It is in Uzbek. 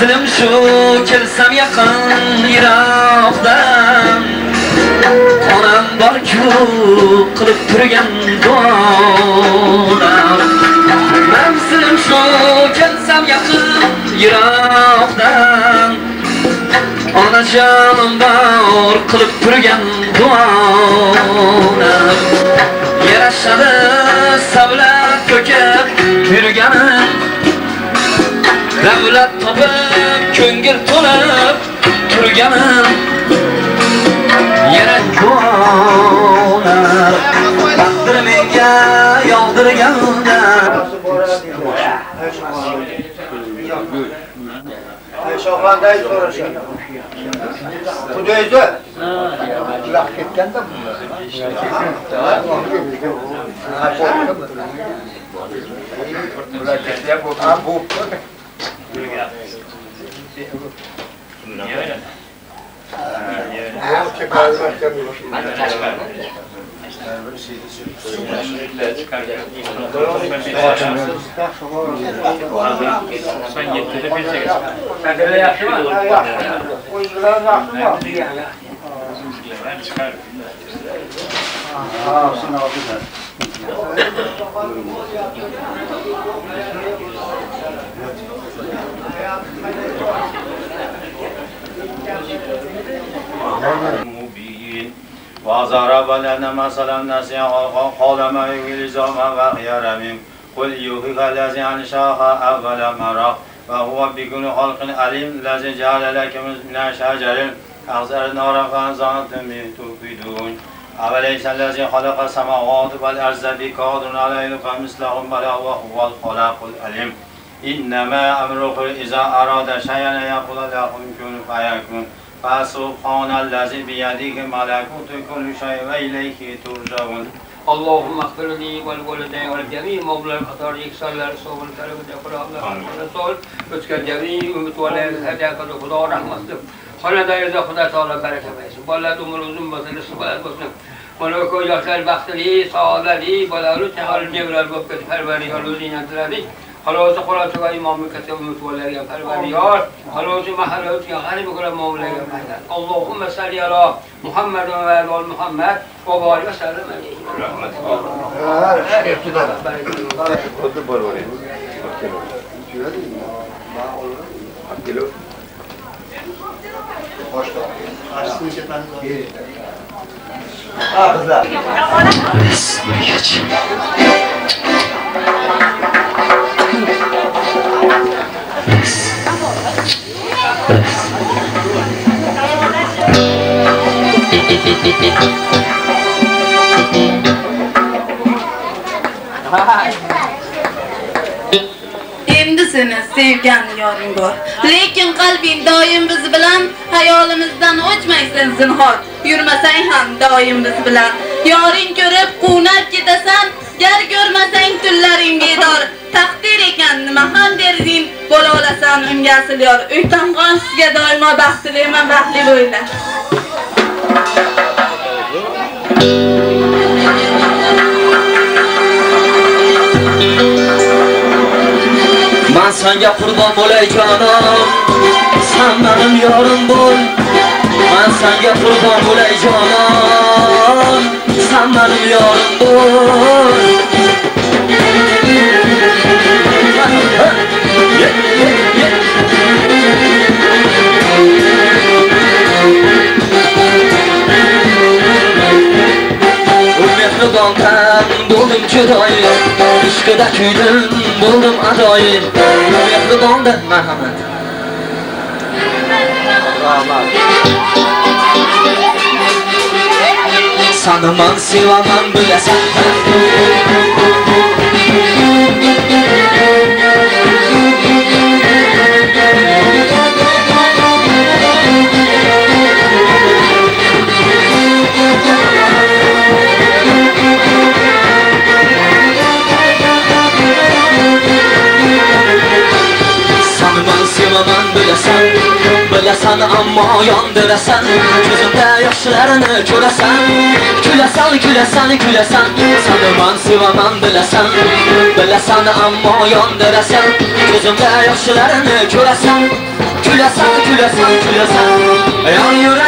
Manzilim shu, kelsam yaqin yiroqdan. Onam bor-ku qilib turgan duolar. Manzilim shu, kelsam yaqin yiroqdan. Onajonim bor qilib turgan duolar. Yarashadi savlat to'kib yurganim. Davlat topib ko'ngil to'lib turganim. Yana duolar taqdir menga yog'dirganda. Shoxlanday so'rashadi. Xudaydi. Ular ketganda bu. Sen getirdi bir şey. Sen de yaptın mı? Oyuncular yaptı mı? Ben çıkar. Sen aldın. مبين وضرب لنا مثلا نسيا قال ما يلزم وغير من قل يوحي الذي أنشأها أول مرة وهو بكل خلق عليم الذي جعل لكم من الشجر أخضر نارا فأنتم به توقدون أوليس الذي خلق السماوات والأرض بقادر على فمثلهم بلى وهو الخلاق العليم إنما أمره إذا أراد شيئا يقول له كن فيكون فسبحان الذي بيده ملكوت كل شيء وإليه ترجعون اللهم اغفر لي ولوالدي ولجميع موضوع الخطر يكسر صوب الكرم يقرأ الله رسول وتكن جميع متولين هداك خدا رحمته خانه دایر خدا تعالی برکت بشه بالا عمر uzun olsun صحبت کنیم ملک و یاشر بختلی سعادتی بالا رو چهار جبرال گفت پروردگار روزی نداری خلاص خلاص و امام کتاب متولای پروردگار خلاص محلات یا غریب کلام مولای محمد اللهم صل علی محمد و آل محمد و بارک و سلام علیه رحمت الله Endi seni sevgan yoring bor, lekin qalbing doim biz bilan, hayolimizdan o'chmaysan zinhor, yurmasang ham doim biz bilan. Yoring ko'rib quvnab ketasan, gar ko'rmasang tunlaring bedor. Taqdir ekan nima ham derding, bo'la olasan unga asl yor. Uy tomg'on sizga doimo baxtliman, baxtli bo'ylar. Man senga qurbon bo'lay jonim, sen menim yorim bo'l. Man senga qurbon bo'lay jonim, sen menim yorim bo'l. Mehribandan bo'ldim judoyi, ishqida kuydim bo'ldim adoyi. Mehribandan marhamat. Seni men sevaman bilasan. Bilasan ammo yondirasan, ko'zimda yoshlarini ko'rasan, Güləsən, güləsən, güləsən Səni mən sevəmən biləsən Biləsən amma yandırəsən Gözümdə yaşlarını görəsən Güləsən, güləsən, güləsən Yan yürək